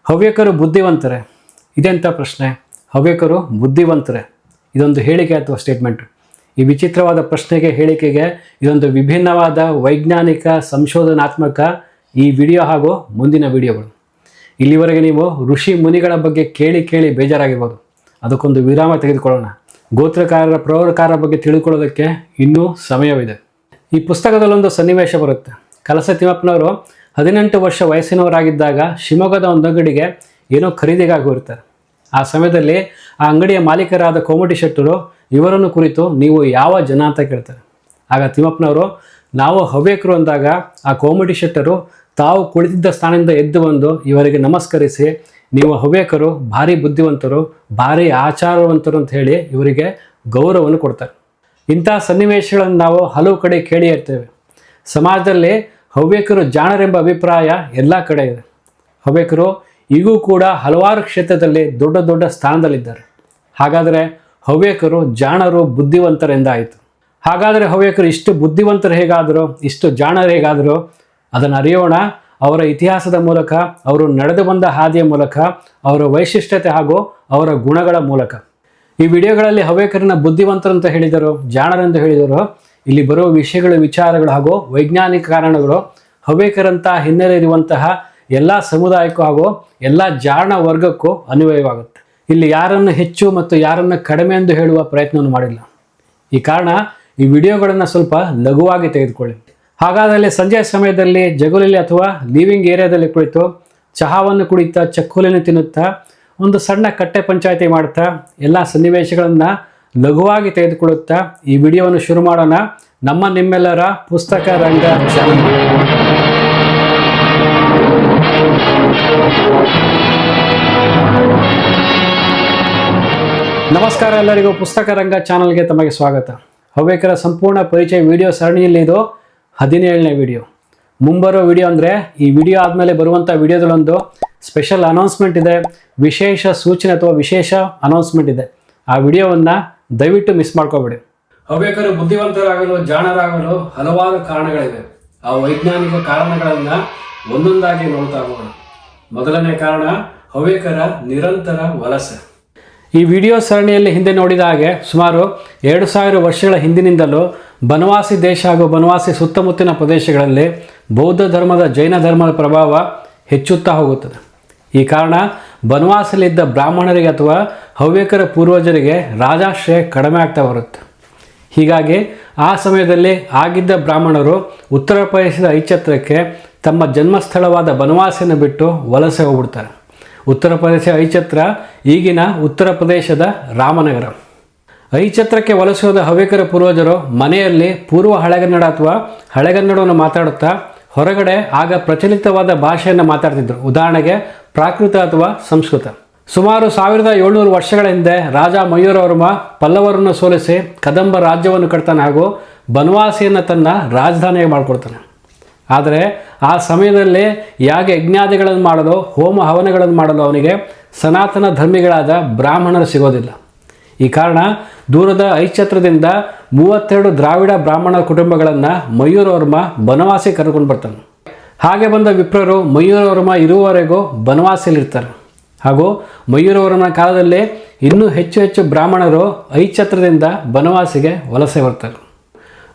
ಹವ್ಯಕರು ಬುದ್ಧಿವಂತರೇ? ಇದೆಂಥ ಪ್ರಶ್ನೆ. ಹವ್ಯಕರು ಬುದ್ಧಿವಂತರೇ ಇದೊಂದು ಹೇಳಿಕೆ ಅಥವಾ ಸ್ಟೇಟ್ಮೆಂಟ್. ಈ ವಿಚಿತ್ರವಾದ ಪ್ರಶ್ನೆಗೆ ಹೇಳಿಕೆಗೆ ಇದೊಂದು ವಿಭಿನ್ನವಾದ ವೈಜ್ಞಾನಿಕ ಸಂಶೋಧನಾತ್ಮಕ ಈ ವಿಡಿಯೋ ಹಾಗೂ ಮುಂದಿನ ವಿಡಿಯೋಗಳು. ಇಲ್ಲಿವರೆಗೆ ನೀವು ಋಷಿ ಮುನಿಗಳ ಬಗ್ಗೆ ಕೇಳಿ ಬೇಜಾರಾಗಿರ್ಬೋದು. ಅದಕ್ಕೊಂದು ವಿರಾಮ ತೆಗೆದುಕೊಳ್ಳೋಣ. ಗೋತ್ರಕಾರರ ಪ್ರವರಕಾರರ ಬಗ್ಗೆ ತಿಳ್ಕೊಳ್ಳೋದಕ್ಕೆ ಇನ್ನೂ ಸಮಯವಿದೆ. ಈ ಪುಸ್ತಕದಲ್ಲೊಂದು ಸನ್ನಿವೇಶ ಬರುತ್ತೆ. ಕಲಸ ತಿಮ್ಮಪ್ಪನವರು 18 ವರ್ಷ ವಯಸ್ಸಿನವರಾಗಿದ್ದಾಗ ಶಿವಮೊಗ್ಗದ ಒಂದು ಅಂಗಡಿಗೆ ಏನೋ ಖರೀದಿಗಾಗಿ ಹೋಗ್ತಾರೆ. ಆ ಸಮಯದಲ್ಲಿ ಆ ಅಂಗಡಿಯ ಮಾಲೀಕರಾದ ಕೋಮಟಿ ಶೆಟ್ಟರು ಇವರನ್ನು ಕುರಿತು ನೀವು ಯಾವ ಜನ ಅಂತ ಕೇಳ್ತಾರೆ. ಆಗ ತಿಮ್ಮಪ್ಪನವರು ನಾವು ಹವ್ಯಕರು ಅಂದಾಗ ಆ ಕೋಮಟಿ ಶೆಟ್ಟರು ತಾವು ಕುಳಿತಿದ್ದ ಸ್ಥಾನದಿಂದ ಎದ್ದು ಬಂದು ಇವರಿಗೆ ನಮಸ್ಕರಿಸಿ, ನೀವು ಹವ್ಯಕರು, ಭಾರಿ ಬುದ್ಧಿವಂತರು, ಭಾರಿ ಆಚಾರವಂತರು ಅಂತ ಹೇಳಿ ಇವರಿಗೆ ಗೌರವವನ್ನು ಕೊಡ್ತಾರೆ. ಇಂಥ ಸನ್ನಿವೇಶಗಳನ್ನು ನಾವು ಹಲವು ಕಡೆ ಕೇಳಿ ಇರ್ತೇವೆ. ಸಮಾಜದಲ್ಲಿ ಹವ್ಯಕರು ಜಾಣರೆಂಬ ಅಭಿಪ್ರಾಯ ಎಲ್ಲ ಕಡೆ ಇದೆ. ಹವ್ಯಕರು ಈಗೂ ಕೂಡ ಹಲವಾರು ಕ್ಷೇತ್ರದಲ್ಲಿ ದೊಡ್ಡ ದೊಡ್ಡ ಸ್ಥಾನದಲ್ಲಿದ್ದಾರೆ. ಹಾಗಾದರೆ ಹವ್ಯಕರು ಜಾಣರು ಬುದ್ಧಿವಂತರೆಂದಾಯಿತು. ಹಾಗಾದರೆ ಹವ್ಯಕರು ಇಷ್ಟು ಬುದ್ಧಿವಂತರು ಹೇಗಾದರೂ, ಇಷ್ಟು ಜಾಣರು ಹೇಗಾದರೂ ಅದನ್ನು ಅರಿಯೋಣ ಅವರ ಇತಿಹಾಸದ ಮೂಲಕ, ಅವರು ನಡೆದು ಬಂದ ಹಾದಿಯ ಮೂಲಕ, ಅವರ ವೈಶಿಷ್ಟ್ಯತೆ ಹಾಗೂ ಅವರ ಗುಣಗಳ ಮೂಲಕ. ಈ ವಿಡಿಯೋಗಳಲ್ಲಿ ಹವ್ಯಕರನ್ನ ಬುದ್ಧಿವಂತರು ಅಂತ ಹೇಳಿದರು, ಜಾಣರೆಂದು ಹೇಳಿದರು. ಇಲ್ಲಿ ಬರುವ ವಿಷಯಗಳು, ವಿಚಾರಗಳು ಹಾಗೂ ವೈಜ್ಞಾನಿಕ ಕಾರಣಗಳು ಹವ್ಯಕರಂಥ ಹಿನ್ನೆಲೆ ಇರುವಂತಹ ಎಲ್ಲ ಸಮುದಾಯಕ್ಕೂ ಹಾಗೂ ಎಲ್ಲ ಜಾಣ ವರ್ಗಕ್ಕೂ ಅನ್ವಯವಾಗುತ್ತೆ. ಇಲ್ಲಿ ಯಾರನ್ನು ಹೆಚ್ಚು ಮತ್ತು ಯಾರನ್ನು ಕಡಿಮೆ ಎಂದು ಹೇಳುವ ಪ್ರಯತ್ನವನ್ನು ಮಾಡಿಲ್ಲ. ಈ ಕಾರಣ ಈ ವಿಡಿಯೋಗಳನ್ನು ಸ್ವಲ್ಪ ಲಘುವಾಗಿ ತೆಗೆದುಕೊಳ್ಳಿ. ಹಾಗಾದಲ್ಲಿ ಸಂಜೆಯ ಸಮಯದಲ್ಲಿ ಜಗುಲಲ್ಲಿ ಅಥವಾ ಲಿವಿಂಗ್ ಏರಿಯಾದಲ್ಲಿ ಕುಳಿತು ಚಹಾವನ್ನು ಕುಡಿತಾ, ಚಕ್ಕುಲಿನ ತಿನ್ನುತ್ತಾ, ಒಂದು ಸಣ್ಣ ಕಟ್ಟೆ ಪಂಚಾಯಿತಿ ಮಾಡ್ತಾ, ಎಲ್ಲ ಸನ್ನಿವೇಶಗಳನ್ನು ಲಘುವಾಗಿ ತೆಗೆದುಕೊಳ್ಳುತ್ತಾ ಈ ವಿಡಿಯೋವನ್ನು ಶುರು ಮಾಡೋಣ. ನಿಮ್ಮೆಲ್ಲರ ಪುಸ್ತಕ ರಂಗ ಚಾನಲ್. ನಮಸ್ಕಾರ ಎಲ್ಲರಿಗೂ. ಪುಸ್ತಕ ರಂಗ ಚಾನಲ್ಗೆ ತಮಗೆ ಸ್ವಾಗತ. ಹವ್ಯಕರ ಸಂಪೂರ್ಣ ಪರಿಚಯ ವಿಡಿಯೋ ಸರಣಿಯಲ್ಲಿ ಇದು 17ನೇ ವಿಡಿಯೋ. ಮುಂಬರೋ ವಿಡಿಯೋ ಅಂದರೆ ಈ ವಿಡಿಯೋ ಆದಮೇಲೆ ಬರುವಂಥ ವಿಡಿಯೋದಲ್ಲೊಂದು ಸ್ಪೆಷಲ್ ಅನೌನ್ಸ್ಮೆಂಟ್ ಇದೆ, ವಿಶೇಷ ಸೂಚನೆ ಅಥವಾ ವಿಶೇಷ ಅನೌನ್ಸ್ಮೆಂಟ್ ಇದೆ. ಆ ವಿಡಿಯೋವನ್ನು ದಯವಿಟ್ಟು ಮಿಸ್ ಮಾಡ್ಕೋಬೇಡಿ. ಹವ್ಯಕರು ಬುದ್ಧಿವಂತರಾಗಲು, ಜಾಣರಾಗಲು ಹಲವಾರು ಕಾರಣಗಳಿವೆ. ಆ ವೈಜ್ಞಾನಿಕ ಕಾರಣಗಳನ್ನು ಒಂದೊಂದಾಗಿ ನೋಡ್ತಾ ಹೋಗೋಣ. ಮೊದಲನೇ ಕಾರಣ ಹವ್ಯಕರ ನಿರಂತರ ವಲಸೆ. ಈ ವಿಡಿಯೋ ಸರಣಿಯಲ್ಲಿ ಹಿಂದೆ ನೋಡಿದ ಹಾಗೆ ಸುಮಾರು 2000 ವರ್ಷಗಳ ಹಿಂದಿನಿಂದಲೂ ಬನವಾಸಿ ದೇಶ ಹಾಗೂ ಬನವಾಸಿ ಸುತ್ತಮುತ್ತಲಿನ ಪ್ರದೇಶಗಳಲ್ಲಿ ಬೌದ್ಧ ಧರ್ಮದ, ಜೈನ ಧರ್ಮದ ಪ್ರಭಾವ ಹೆಚ್ಚುತ್ತಾ ಹೋಗುತ್ತದೆ. ಈ ಕಾರಣ ಬನವಾಸಲಿದ್ದ ಬ್ರಾಹ್ಮಣರಿಗೆ ಅಥವಾ ಹವ್ಯಕರ ಪೂರ್ವಜರಿಗೆ ರಾಜಾಶ್ರಯ ಕಡಿಮೆ ಆಗ್ತಾ ಬರುತ್ತೆ. ಹೀಗಾಗಿ ಆ ಸಮಯದಲ್ಲಿ ಆಗಿದ್ದ ಬ್ರಾಹ್ಮಣರು ಉತ್ತರ ಪ್ರದೇಶದ ಐಚ್ಛತ್ರಕ್ಕೆ ತಮ್ಮ ಜನ್ಮಸ್ಥಳವಾದ ಬನವಾಸಿಯನ್ನು ಬಿಟ್ಟು ವಲಸೆ ಹೋಗ್ಬಿಡ್ತಾರೆ. ಉತ್ತರ ಪ್ರದೇಶ ಐಚ್ಛತ್ರ ಈಗಿನ ಉತ್ತರ ಪ್ರದೇಶದ ರಾಮನಗರ. ಐಚ್ಛತ್ರಕ್ಕೆ ವಲಸೆ ಹೋದ ಹವ್ಯಕರ ಪೂರ್ವಜರು ಮನೆಯಲ್ಲಿ ಪೂರ್ವ ಹಳೆಗನ್ನಡ ಅಥವಾ ಹಳೆಗನ್ನಡವನ್ನು ಮಾತಾಡುತ್ತಾ ಹೊರಗಡೆ ಆಗ ಪ್ರಚಲಿತವಾದ ಭಾಷೆಯನ್ನು ಮಾತಾಡ್ತಿದ್ರು. ಉದಾಹರಣೆಗೆ ಪ್ರಾಕೃತ ಅಥವಾ ಸಂಸ್ಕೃತ. ಸುಮಾರು 1700 ವರ್ಷಗಳ ಹಿಂದೆ ರಾಜ ಮಯೂರವರ್ಮ ಪಲ್ಲವರನ್ನು ಸೋಲಿಸಿ ಕದಂಬ ರಾಜ್ಯವನ್ನು ಕಟ್ತಾನೆ ಹಾಗೂ ಬನವಾಸಿಯನ್ನು ತನ್ನ ರಾಜಧಾನಿಯಾಗಿ ಮಾಡಿಕೊಡ್ತಾನೆ. ಆದರೆ ಆ ಸಮಯದಲ್ಲಿ ಯಾಗ ಯಜ್ಞಾದಿಗಳನ್ನು ಮಾಡಲು, ಹೋಮ ಹವನಗಳನ್ನು ಮಾಡಲು ಅವನಿಗೆ ಸನಾತನ ಧರ್ಮಿಗಳಾದ ಬ್ರಾಹ್ಮಣರು ಸಿಗೋದಿಲ್ಲ. ಈ ಕಾರಣ ದೂರದ ಐಚ್ಛತ್ರದಿಂದ 32 ದ್ರಾವಿಡ ಬ್ರಾಹ್ಮಣ ಕುಟುಂಬಗಳನ್ನು ಮಯೂರವರ್ಮ ಬನವಾಸಿ ಕರ್ಕೊಂಡು ಬರ್ತಾನೆ. ಹಾಗೆ ಬಂದ ವಿಪ್ರರು ಮಯೂರವರ್ಮ ಇರುವವರೆಗೂ ಬನವಾಸಿಯಲ್ಲಿರ್ತಾರೆ ಹಾಗೂ ಮಯೂರವರ್ಮನ ಕಾಲದಲ್ಲಿ ಇನ್ನೂ ಹೆಚ್ಚು ಬ್ರಾಹ್ಮಣರು ಐಚ್ಛತ್ರದಿಂದ ಬನವಾಸಿಗೆ ವಲಸೆ ಬರ್ತಾರೆ.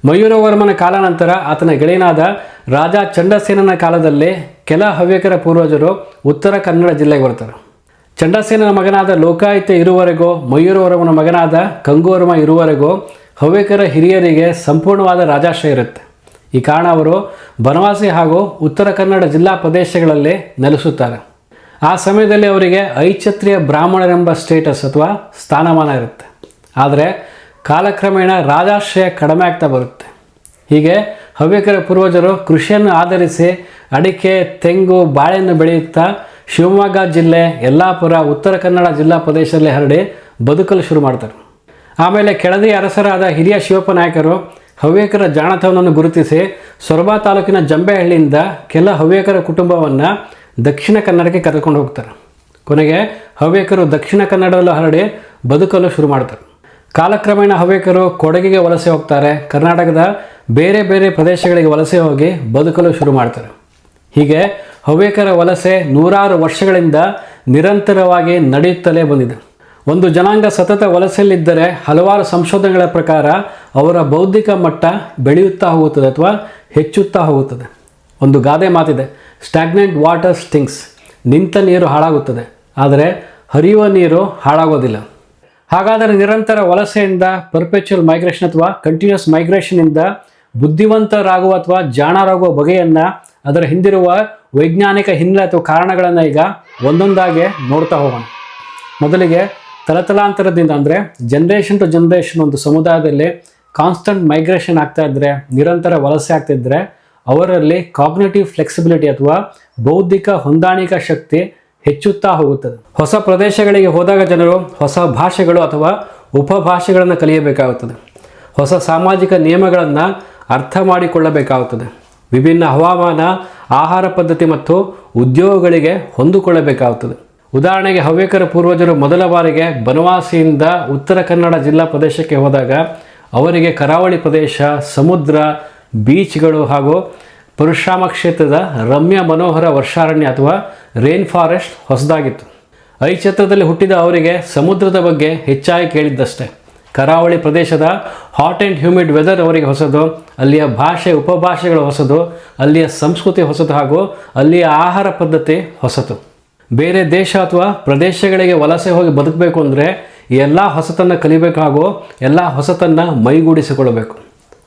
ಮಯೂರವರ್ಮನ ಕಾಲಾನಂತರ ಆತನ ಗೆಳೆಯನಾದ ರಾಜ ಚಂಡಸೇನನ ಕಾಲದಲ್ಲಿ ಕೆಲ ಹವ್ಯಕರ ಪೂರ್ವಜರು ಉತ್ತರ ಕನ್ನಡ ಜಿಲ್ಲೆಗೆ ಬರ್ತಾರೆ. ಚಂಡಸೇನನ ಮಗನಾದ ಲೋಕಾಯುಕ್ತ ಇರುವವರೆಗೂ, ಮಯೂರವರ್ಮನ ಮಗನಾದ ಕಂಗುವರ್ಮ ಇರುವವರೆಗೂ ಹವ್ಯಕರ ಹಿರಿಯರಿಗೆ ಸಂಪೂರ್ಣವಾದ ರಾಜಾಶ್ರಯ ಇರುತ್ತೆ. ಈ ಕಾರಣ ಅವರು ಬನವಾಸಿ ಹಾಗೂ ಉತ್ತರ ಕನ್ನಡ ಜಿಲ್ಲಾ ಪ್ರದೇಶಗಳಲ್ಲಿ ನೆಲೆಸುತ್ತಾರೆ. ಆ ಸಮಯದಲ್ಲಿ ಅವರಿಗೆ ಐಚ್ಛತ್ರಿಯ ಬ್ರಾಹ್ಮಣರೆಂಬ ಸ್ಟೇಟಸ್ ಅಥವಾ ಸ್ಥಾನಮಾನ ಇರುತ್ತೆ. ಆದರೆ ಕಾಲಕ್ರಮೇಣ ರಾಜಾಶ್ರಯ ಕಡಿಮೆ ಆಗ್ತಾ ಬರುತ್ತೆ. ಹೀಗೆ ಹವ್ಯಕರ ಪೂರ್ವಜರು ಕೃಷಿಯನ್ನು ಆಧರಿಸಿ ಅಡಿಕೆ, ತೆಂಗು, ಬಾಳೆಯನ್ನು ಬೆಳೆಯುತ್ತಾ ಶಿವಮೊಗ್ಗ ಜಿಲ್ಲೆ, ಯಲ್ಲಾಪುರ, ಉತ್ತರ ಕನ್ನಡ ಜಿಲ್ಲಾ ಪ್ರದೇಶದಲ್ಲಿ ಹರಡಿ ಬದುಕಲು ಶುರು ಮಾಡ್ತಾರೆ. ಆಮೇಲೆ ಕೆಳದಿ ಅರಸರಾದ ಹಿರಿಯ ಶಿವಪ್ಪ ನಾಯಕರು ಹವ್ಯಕರ ಜಾಣತನವನ್ನು ಗುರುತಿಸಿ ಸೊರಬ ತಾಲೂಕಿನ ಜಂಬೆಹಳ್ಳಿಯಿಂದ ಕೆಲ ಹವ್ಯಕರ ಕುಟುಂಬವನ್ನು ದಕ್ಷಿಣ ಕನ್ನಡಕ್ಕೆ ಕರೆದುಕೊಂಡು ಹೋಗ್ತಾರೆ. ಕೊನೆಗೆ ಹವ್ಯಕರು ದಕ್ಷಿಣ ಕನ್ನಡದಲ್ಲೂ ಹರಡಿ ಬದುಕಲು ಶುರು ಮಾಡ್ತಾರೆ. ಕಾಲಕ್ರಮೇಣ ಹವ್ಯಕರು ಕೊಡಗಿಗೆ ವಲಸೆ ಹೋಗ್ತಾರೆ. ಕರ್ನಾಟಕದ ಬೇರೆ ಬೇರೆ ಪ್ರದೇಶಗಳಿಗೆ ವಲಸೆ ಹೋಗಿ ಬದುಕಲು ಶುರು ಮಾಡ್ತಾರೆ. ಹೀಗೆ ಹವ್ಯಕರ ವಲಸೆ ನೂರಾರು ವರ್ಷಗಳಿಂದ ನಿರಂತರವಾಗಿ ನಡೆಯುತ್ತಲೇ ಬಂದಿದೆ. ಒಂದು ಜನಾಂಗ ಸತತ ವಲಸೆಯಲ್ಲಿದ್ದರೆ ಹಲವಾರು ಸಂಶೋಧನೆಗಳ ಪ್ರಕಾರ ಅವರ ಬೌದ್ಧಿಕ ಮಟ್ಟ ಬೆಳೆಯುತ್ತಾ ಹೋಗುತ್ತದೆ ಅಥವಾ ಹೆಚ್ಚುತ್ತಾ ಹೋಗುತ್ತದೆ. ಒಂದು ಗಾದೆ ಮಾತಿದೆ, ಸ್ಟ್ಯಾಗ್ನೆಂಟ್ ವಾಟರ್ ಸ್ಟಿಂಕ್ಸ್. ನಿಂತ ನೀರು ಹಾಳಾಗುತ್ತದೆ, ಆದರೆ ಹರಿಯುವ ನೀರು ಹಾಳಾಗೋದಿಲ್ಲ. ಹಾಗಾದರೆ ನಿರಂತರ ವಲಸೆಯಿಂದ ಪರ್ಪೆಚುವಲ್ ಮೈಗ್ರೇಷನ್ ಅಥವಾ ಕಂಟಿನ್ಯೂಸ್ ಮೈಗ್ರೇಷನ್ನಿಂದ ಬುದ್ಧಿವಂತರಾಗುವ ಅಥವಾ ಜಾಣರಾಗುವ ಬಗೆಯನ್ನು, ಅದರ ಹಿಂದಿರುವ ವೈಜ್ಞಾನಿಕ ಹಿನ್ನೆಲೆ ಅಥವಾ ಕಾರಣಗಳನ್ನು ಈಗ ಒಂದೊಂದಾಗಿ ನೋಡ್ತಾ ಹೋಗೋಣ. ಮೊದಲಿಗೆ ತಲತಲಾಂತರದಿಂದ ಅಂದರೆ ಜನ್ರೇಷನ್ ಟು ಜನ್ರೇಷನ್ ಒಂದು ಸಮುದಾಯದಲ್ಲಿ ಕಾನ್ಸ್ಟಂಟ್ ಮೈಗ್ರೇಷನ್ ಆಗ್ತಾ ಇದ್ದರೆ, ನಿರಂತರ ವಲಸೆ ಆಗ್ತಿದ್ರೆ ಅವರಲ್ಲಿ ಕಾಗ್ನಿಟಿವ್ ಫ್ಲೆಕ್ಸಿಬಿಲಿಟಿ ಅಥವಾ ಬೌದ್ಧಿಕ ಹೊಂದಾಣಿಕಾ ಶಕ್ತಿ ಹೆಚ್ಚುತ್ತಾ ಹೋಗುತ್ತದೆ. ಹೊಸ ಪ್ರದೇಶಗಳಿಗೆ ಹೋದಾಗ ಜನರು ಹೊಸ ಭಾಷೆಗಳು ಅಥವಾ ಉಪಭಾಷೆಗಳನ್ನು ಕಲಿಯಬೇಕಾಗುತ್ತದೆ. ಹೊಸ ಸಾಮಾಜಿಕ ನಿಯಮಗಳನ್ನು ಅರ್ಥ ಮಾಡಿಕೊಳ್ಳಬೇಕಾಗುತ್ತದೆ. ವಿಭಿನ್ನ ಹವಾಮಾನ, ಆಹಾರ ಪದ್ಧತಿ ಮತ್ತು ಉದ್ಯೋಗಗಳಿಗೆ ಹೊಂದಿಕೊಳ್ಳಬೇಕಾಗುತ್ತದೆ. ಉದಾಹರಣೆಗೆ ಹವ್ಯಕರ ಪೂರ್ವಜರು ಮೊದಲ ಬಾರಿಗೆ ಬನವಾಸಿಯಿಂದ ಉತ್ತರ ಕನ್ನಡ ಜಿಲ್ಲಾ ಪ್ರದೇಶಕ್ಕೆ ಹೋದಾಗ ಅವರಿಗೆ ಕರಾವಳಿ ಪ್ರದೇಶ, ಸಮುದ್ರ, ಬೀಚ್ಗಳು ಹಾಗೂ ಪರಶುರಾಮ ಕ್ಷೇತ್ರದ ರಮ್ಯ ಮನೋಹರ ವರ್ಷಾರಣ್ಯ ಅಥವಾ ರೇನ್ ಫಾರೆಸ್ಟ್ ಹೊಸದಾಗಿತ್ತು. ಐಚ್ಛತ್ರದಲ್ಲಿ ಹುಟ್ಟಿದ ಅವರಿಗೆ ಸಮುದ್ರದ ಬಗ್ಗೆ ಹೆಚ್ಚಾಗಿ ಕೇಳಿದ್ದಷ್ಟೇ. ಕರಾವಳಿ ಪ್ರದೇಶದ ಹಾಟ್ ಆ್ಯಂಡ್ ಹ್ಯೂಮಿಡ್ ವೆದರ್ ಅವರಿಗೆ ಹೊಸದು, ಅಲ್ಲಿಯ ಭಾಷೆ ಉಪಭಾಷೆಗಳು ಹೊಸದು, ಅಲ್ಲಿಯ ಸಂಸ್ಕೃತಿ ಹೊಸದು ಹಾಗೂ ಅಲ್ಲಿಯ ಆಹಾರ ಪದ್ಧತಿ ಹೊಸತು. ಬೇರೆ ದೇಶ ಅಥವಾ ಪ್ರದೇಶಗಳಿಗೆ ವಲಸೆ ಹೋಗಿ ಬದುಕಬೇಕು ಅಂದರೆ ಎಲ್ಲ ಹೊಸತನ್ನು ಕಲಿಬೇಕು ಹಾಗೂ ಎಲ್ಲ ಹೊಸತನ್ನು ಮೈಗೂಡಿಸಿಕೊಳ್ಳಬೇಕು.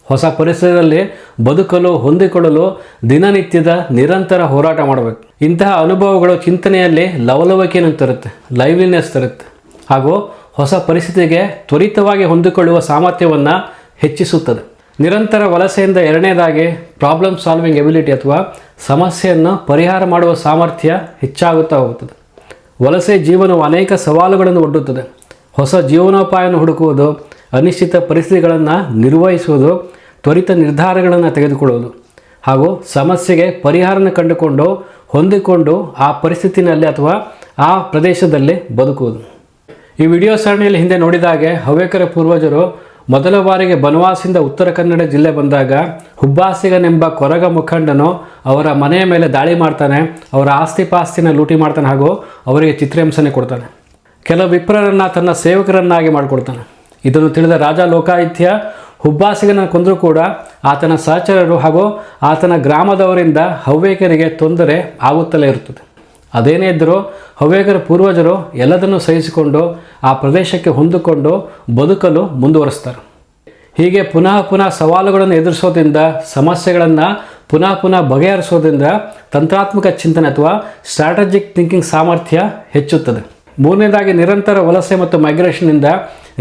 ಹೊಸ ಪರಿಸರದಲ್ಲಿ ಬದುಕಲು, ಹೊಂದಿಕೊಳ್ಳಲು ದಿನನಿತ್ಯದ ನಿರಂತರ ಹೋರಾಟ ಮಾಡಬೇಕು. ಇಂತಹ ಅನುಭವಗಳು ಚಿಂತನೆಯಲ್ಲಿ ಲವಲವಿಕೆಯನ್ನು ತರುತ್ತೆ, ಲೈವ್ಲಿನೆಸ್ ತರುತ್ತೆ ಹಾಗೂ ಹೊಸ ಪರಿಸ್ಥಿತಿಗೆ ತ್ವರಿತವಾಗಿ ಹೊಂದಿಕೊಳ್ಳುವ ಸಾಮರ್ಥ್ಯವನ್ನು ಹೆಚ್ಚಿಸುತ್ತದೆ. ನಿರಂತರ ವಲಸೆಯಿಂದ ಎರಡನೇದಾಗಿ ಪ್ರಾಬ್ಲಮ್ ಸಾಲ್ವಿಂಗ್ ಎಬಿಲಿಟಿ ಅಥವಾ ಸಮಸ್ಯೆಯನ್ನು ಪರಿಹಾರ ಮಾಡುವ ಸಾಮರ್ಥ್ಯ ಹೆಚ್ಚಾಗುತ್ತಾ ಹೋಗುತ್ತದೆ. ವಲಸೆ ಜೀವನವು ಅನೇಕ ಸವಾಲುಗಳನ್ನು ಒಡ್ಡುತ್ತದೆ. ಹೊಸ ಜೀವನೋಪಾಯವನ್ನು ಹುಡುಕುವುದು, ಅನಿಶ್ಚಿತ ಪರಿಸ್ಥಿತಿಗಳನ್ನು ನಿರ್ವಹಿಸುವುದು, ತ್ವರಿತ ನಿರ್ಧಾರಗಳನ್ನು ತೆಗೆದುಕೊಳ್ಳುವುದು ಹಾಗೂ ಸಮಸ್ಯೆಗೆ ಪರಿಹಾರನ ಕಂಡುಕೊಂಡು ಹೊಂದಿಕೊಂಡು ಆ ಪರಿಸ್ಥಿತಿನಲ್ಲಿ ಅಥವಾ ಆ ಪ್ರದೇಶದಲ್ಲಿ ಬದುಕುವುದು. ಈ ವಿಡಿಯೋ ಸರಣಿಯಲ್ಲಿ ಹಿಂದೆ ನೋಡಿದಾಗೆ ಹವ್ಯಕರ ಪೂರ್ವಜರು ಮೊದಲ ಬಾರಿಗೆ ಬನವಾಸಿಯಿಂದ ಉತ್ತರ ಕನ್ನಡ ಜಿಲ್ಲೆ ಬಂದಾಗ ಹುಬ್ಬಾಸಿಗನೆಂಬ ಕೊರಗ ಮುಖಂಡನು ಅವರ ಮನೆಯ ಮೇಲೆ ದಾಳಿ ಮಾಡ್ತಾನೆ, ಅವರ ಆಸ್ತಿ ಪಾಸ್ತಿನ ಲೂಟಿ ಮಾಡ್ತಾನೆ ಹಾಗೂ ಅವರಿಗೆ ಚಿತ್ರಹಿಂಸನೆ ಕೊಡ್ತಾನೆ. ಕೆಲವು ವಿಪ್ರರನ್ನು ತನ್ನ ಸೇವಕರನ್ನಾಗಿ ಮಾಡಿಕೊಡ್ತಾನೆ. ಇದನ್ನು ತಿಳಿದ ರಾಜ ಲೋಕಾಯುತ್ಯ ಹುಬ್ಬಾಸಿಗನ ಕೊಂದರೂ ಕೂಡ ಆತನ ಸಹಚರರು ಹಾಗೂ ಆತನ ಗ್ರಾಮದವರಿಂದ ಹವ್ಯಕರಿಗೆ ತೊಂದರೆ ಆಗುತ್ತಲೇ ಇರುತ್ತದೆ. ಅದೇನೇ ಇದ್ದರೂ ಹವ್ಯಕರ ಪೂರ್ವಜರು ಎಲ್ಲದನ್ನು ಸಹಿಸಿಕೊಂಡು ಆ ಪ್ರದೇಶಕ್ಕೆ ಹೊಂದಿಕೊಂಡು ಬದುಕಲು ಮುಂದುವರಿಸ್ತಾರೆ. ಹೀಗೆ ಪುನಃ ಸವಾಲುಗಳನ್ನು ಎದುರಿಸೋದ್ರಿಂದ, ಸಮಸ್ಯೆಗಳನ್ನು ಪುನಃ ಬಗೆಹರಿಸೋದ್ರಿಂದ ತಂತ್ರಾತ್ಮಕ ಚಿಂತನೆ ಅಥವಾ ಸ್ಟ್ರಾಟಜಿಕ್ ಥಿಂಕಿಂಗ್ ಸಾಮರ್ಥ್ಯ ಹೆಚ್ಚುತ್ತದೆ. ಮೂರನೇದಾಗಿ ನಿರಂತರ ವಲಸೆ ಮತ್ತು ಮೈಗ್ರೇಷನ್ನಿಂದ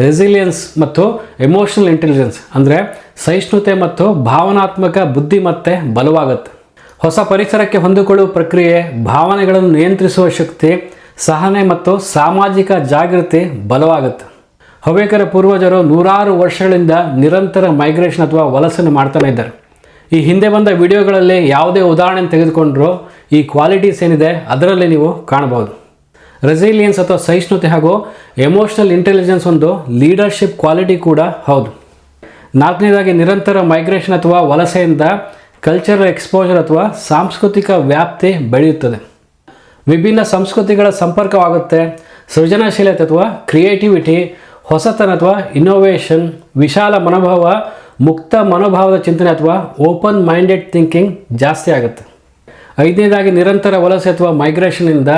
ರೆಸಿಲಿಯನ್ಸ್ ಮತ್ತು ಎಮೋಷನಲ್ ಇಂಟೆಲಿಜೆನ್ಸ್ ಅಂದರೆ ಸಹಿಷ್ಣುತೆ ಮತ್ತು ಭಾವನಾತ್ಮಕ ಬುದ್ಧಿಮತ್ತೆ ಬಲವಾಗುತ್ತೆ. ಹೊಸ ಪರಿಸರಕ್ಕೆ ಹೊಂದಿಕೊಳ್ಳುವ ಪ್ರಕ್ರಿಯೆ, ಭಾವನೆಗಳನ್ನು ನಿಯಂತ್ರಿಸುವ ಶಕ್ತಿ, ಸಹನೆ ಮತ್ತು ಸಾಮಾಜಿಕ ಜಾಗೃತಿ ಬಲವಾಗುತ್ತೆ. ಹವ್ಯಕರ ಪೂರ್ವಜರು ನೂರಾರು ವರ್ಷಗಳಿಂದ ನಿರಂತರ ಮೈಗ್ರೇಷನ್ ಅಥವಾ ವಲಸೆಯನ್ನು ಮಾಡ್ತಾನೆ ಇದ್ದಾರೆ. ಈ ಹಿಂದೆ ಬಂದ ವಿಡಿಯೋಗಳಲ್ಲಿ ಯಾವುದೇ ಉದಾಹರಣೆ ತೆಗೆದುಕೊಂಡ್ರೂ ಈ ಕ್ವಾಲಿಟೀಸ್ ಏನಿದೆ ಅದರಲ್ಲಿ ನೀವು ಕಾಣಬಹುದು. ರೆಸಿಲಿಯನ್ಸ್ ಅಥವಾ ಸಹಿಷ್ಣುತೆ ಹಾಗೂ ಎಮೋಷನಲ್ ಇಂಟೆಲಿಜೆನ್ಸ್ ಒಂದು ಲೀಡರ್ಶಿಪ್ ಕ್ವಾಲಿಟಿ ಕೂಡ ಹೌದು. ನಾಲ್ಕನೇದಾಗಿ ನಿರಂತರ ಮೈಗ್ರೇಷನ್ ಅಥವಾ ವಲಸೆಯಿಂದ ಕಲ್ಚರಲ್ ಎಕ್ಸ್ಪೋಜರ್ ಅಥವಾ ಸಾಂಸ್ಕೃತಿಕ ವ್ಯಾಪ್ತಿ ಬೆಳೆಯುತ್ತದೆ. ವಿಭಿನ್ನ ಸಂಸ್ಕೃತಿಗಳ ಸಂಪರ್ಕವಾಗುತ್ತೆ. ಸೃಜನಶೀಲತೆ ಅಥವಾ ಕ್ರಿಯೇಟಿವಿಟಿ, ಹೊಸತನ ಅಥವಾ ಇನ್ನೋವೇಷನ್, ವಿಶಾಲ ಮನೋಭಾವ, ಮುಕ್ತ ಮನೋಭಾವದ ಚಿಂತನೆ ಅಥವಾ ಓಪನ್ ಮೈಂಡೆಡ್ ಥಿಂಕಿಂಗ್ ಜಾಸ್ತಿ ಆಗುತ್ತೆ. ಐದನೇದಾಗಿ ನಿರಂತರ ವಲಸೆ ಅಥವಾ ಮೈಗ್ರೇಷನ್ನಿಂದ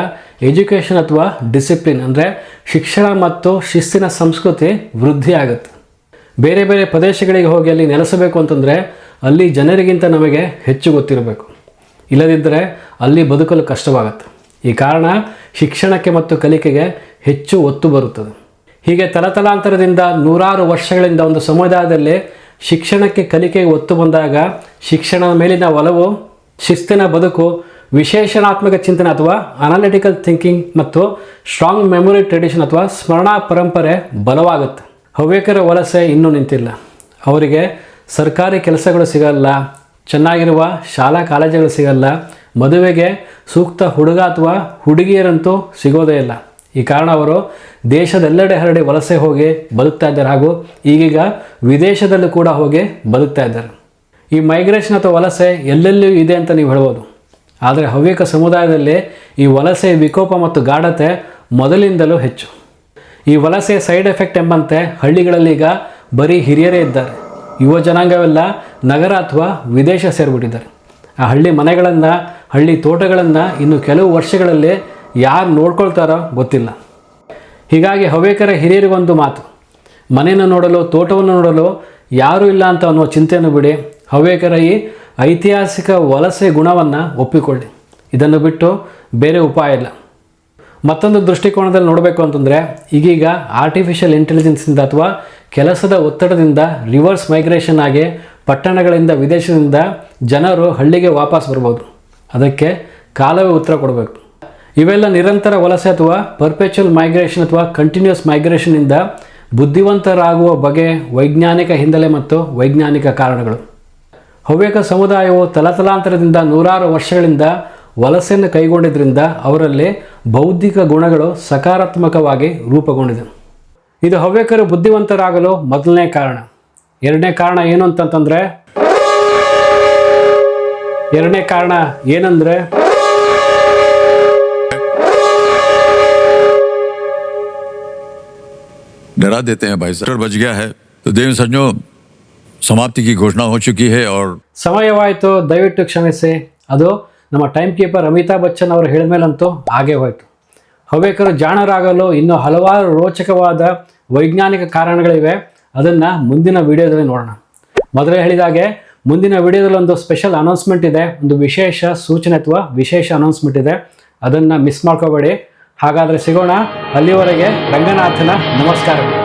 ಎಜುಕೇಷನ್ ಅಥವಾ ಡಿಸಿಪ್ಲಿನ್ ಅಂದರೆ ಶಿಕ್ಷಣ ಮತ್ತು ಶಿಸ್ತಿನ ಸಂಸ್ಕೃತಿ ವೃದ್ಧಿ ಆಗುತ್ತೆ. ಬೇರೆ ಬೇರೆ ಪ್ರದೇಶಗಳಿಗೆ ಹೋಗಿ ಅಲ್ಲಿ ನೆಲೆಸಬೇಕು ಅಂತಂದರೆ ಅಲ್ಲಿ ಜನರಿಗಿಂತ ನಮಗೆ ಹೆಚ್ಚು ಗೊತ್ತಿರಬೇಕು, ಇಲ್ಲದಿದ್ದರೆ ಅಲ್ಲಿ ಬದುಕಲು ಕಷ್ಟವಾಗುತ್ತೆ. ಈ ಕಾರಣ ಶಿಕ್ಷಣಕ್ಕೆ ಮತ್ತು ಕಲಿಕೆಗೆ ಹೆಚ್ಚು ಒತ್ತು ಬರುತ್ತದೆ. ಹೀಗೆ ತಲತಲಾಂತರದಿಂದ ನೂರಾರು ವರ್ಷಗಳಿಂದ ಒಂದು ಸಮುದಾಯದಲ್ಲಿ ಶಿಕ್ಷಣಕ್ಕೆ ಕಲಿಕೆಗೆ ಒತ್ತು ಬಂದಾಗ ಶಿಕ್ಷಣದ ಮೇಲಿನ ಒಲವು, ಶಿಸ್ತಿನ ಬದುಕು, ವಿಶೇಷಣಾತ್ಮಕ ಚಿಂತನೆ ಅಥವಾ ಅನಾಲಿಟಿಕಲ್ ಥಿಂಕಿಂಗ್ ಮತ್ತು ಸ್ಟ್ರಾಂಗ್ ಮೆಮೊರಿ ಟ್ರೆಡಿಷನ್ ಅಥವಾ ಸ್ಮರಣಾ ಪರಂಪರೆ ಬಲವಾಗುತ್ತೆ. ಹವ್ಯಕರ ವಲಸೆ ಇನ್ನೂ ನಿಂತಿಲ್ಲ. ಅವರಿಗೆ ಸರ್ಕಾರಿ ಕೆಲಸಗಳು ಸಿಗಲ್ಲ, ಚೆನ್ನಾಗಿರುವ ಶಾಲಾ ಕಾಲೇಜುಗಳು ಸಿಗಲ್ಲ, ಮದುವೆಗೆ ಸೂಕ್ತ ಹುಡುಗ ಅಥವಾ ಹುಡುಗಿಯರಂತೂ ಸಿಗೋದೇ ಇಲ್ಲ. ಈ ಕಾರಣ ಅವರು ದೇಶದೆಲ್ಲೆಡೆ ಹರಡಿ ವಲಸೆ ಹೋಗಿ ಬದುಕ್ತಾ ಇದ್ದಾರೆ ಹಾಗೂ ಈಗೀಗ ವಿದೇಶದಲ್ಲೂ ಕೂಡ ಹೋಗಿ ಬದುಕ್ತಾ ಇದ್ದಾರೆ. ಈ ಮೈಗ್ರೇಷನ್ ಅಥವಾ ವಲಸೆ ಎಲ್ಲೆಲ್ಲಿಯೂ ಇದೆ ಅಂತ ನೀವು ಹೇಳ್ಬೋದು. ಆದರೆ ಹವ್ಯಕ ಸಮುದಾಯದಲ್ಲಿ ಈ ವಲಸೆ ವಿಕೋಪ ಮತ್ತು ಗಾಢತೆ ಮೊದಲಿಂದಲೂ ಹೆಚ್ಚು. ಈ ವಲಸೆ ಸೈಡ್ ಎಫೆಕ್ಟ್ ಎಂಬಂತೆ ಹಳ್ಳಿಗಳಲ್ಲಿ ಈಗ ಬರೀ ಹಿರಿಯರೇ ಇದ್ದಾರೆ. ಯುವ ಜನಾಂಗವೆಲ್ಲ ನಗರ ಅಥವಾ ವಿದೇಶ ಸೇರಿಬಿಟ್ಟಿದ್ದಾರೆ. ಆ ಹಳ್ಳಿ ಮನೆಗಳನ್ನು, ಹಳ್ಳಿ ತೋಟಗಳನ್ನು ಇನ್ನು ಕೆಲವು ವರ್ಷಗಳಲ್ಲಿ ಯಾರು ನೋಡ್ಕೊಳ್ತಾರೋ ಗೊತ್ತಿಲ್ಲ. ಹೀಗಾಗಿ ಹವ್ಯಕರ ಹಿರಿಯರಿಗೊಂದು ಮಾತು, ಮನೆಯನ್ನು ನೋಡಲು, ತೋಟವನ್ನು ನೋಡಲು ಯಾರೂ ಇಲ್ಲ ಅಂತ ಅನ್ನೋ ಚಿಂತೆಯನ್ನು ಬಿಡಿ. ಹವ್ಯಕರ ಈ ಐತಿಹಾಸಿಕ ವಲಸೆ ಗುಣವನ್ನು ಒಪ್ಪಿಕೊಳ್ಳಿ. ಇದನ್ನು ಬಿಟ್ಟು ಬೇರೆ ಉಪಾಯ ಇಲ್ಲ. ಮತ್ತೊಂದು ದೃಷ್ಟಿಕೋನದಲ್ಲಿ ನೋಡಬೇಕು ಅಂತಂದರೆ, ಈಗೀಗ ಆರ್ಟಿಫಿಷಿಯಲ್ ಇಂಟೆಲಿಜೆನ್ಸಿಂದ ಅಥವಾ ಕೆಲಸದ ಒತ್ತಡದಿಂದ ರಿವರ್ಸ್ ಮೈಗ್ರೇಷನ್ ಆಗಿ ಪಟ್ಟಣಗಳಿಂದ, ವಿದೇಶದಿಂದ ಜನರು ಹಳ್ಳಿಗೆ ವಾಪಸ್ ಬರ್ಬೋದು. ಅದಕ್ಕೆ ಕಾಲವೇ ಉತ್ತರ ಕೊಡಬೇಕು. ಇವೆಲ್ಲ ನಿರಂತರ ವಲಸೆ ಅಥವಾ ಪರ್ಪೆಚುವಲ್ ಮೈಗ್ರೇಷನ್ ಅಥವಾ ಕಂಟಿನ್ಯೂಸ್ ಮೈಗ್ರೇಷನಿಂದ ಬುದ್ಧಿವಂತರಾಗುವ ಬಗೆ, ವೈಜ್ಞಾನಿಕ ಹಿನ್ನೆಲೆ ಮತ್ತು ವೈಜ್ಞಾನಿಕ ಕಾರಣಗಳು. ಹವ್ಯಕ ಸಮುದಾಯವು ತಲತಲಾಂತರದಿಂದ ನೂರಾರು ವರ್ಷಗಳಿಂದ ವಲಸೆಯನ್ನು ಕೈಗೊಂಡಿದ್ದರಿಂದ ಅವರಲ್ಲಿ ಬೌದ್ಧಿಕ ಗುಣಗಳು ಸಕಾರಾತ್ಮಕವಾಗಿ ರೂಪುಗೊಂಡಿದೆ. ಇದು ಹವ್ಯಕರು ಬುದ್ಧಿವಂತರಾಗಲು ಮೊದಲನೇ ಕಾರಣ. ಎರಡನೇ ಕಾರಣ ಏನಂದರೆ डरा देते हैं भाई साहब, बच गया है तो देव संजो समाप्ति की घोषणा हो चुकी है और ಸಮಯವಾಯಿತು, ದಯವಿಟ್ಟು ಕ್ಷಮಿಸಿ. ಅದು ನಮ್ಮ ಟೈಮ್ ಕೀಪರ್ ಅಮಿತಾಬ್ ಬಚ್ಚನ್ ಅವರು ಹೇಳಿದ ಮೇಲಂತೂ ಹಾಗೇ ಹೋಯಿತು. ಹವ್ಯಕರು ಜಾಣರಾಗಲು ಇನ್ನೂ ಹಲವಾರು ರೋಚಕವಾದ ವೈಜ್ಞಾನಿಕ ಕಾರಣಗಳಿವೆ. ಅದನ್ನು ಮುಂದಿನ ವಿಡಿಯೋದಲ್ಲಿ ನೋಡೋಣ. ಮೊದಲೇ ಹೇಳಿದಾಗೆ ಮುಂದಿನ ವಿಡಿಯೋದಲ್ಲಿ ಒಂದು ಸ್ಪೆಷಲ್ ಅನೌನ್ಸ್ಮೆಂಟ್ ಇದೆ, ಒಂದು ವಿಶೇಷ ಸೂಚನೆ ಅಥವಾ ವಿಶೇಷ ಅನೌನ್ಸ್ಮೆಂಟ್ ಇದೆ. ಅದನ್ನು ಮಿಸ್ ಮಾಡ್ಕೋಬೇಡಿ. ಹಾಗಾದರೆ ಸಿಗೋಣ. ಅಲ್ಲಿವರೆಗೆ ರಂಗನಾಥನ ನಮಸ್ಕಾರಗಳು.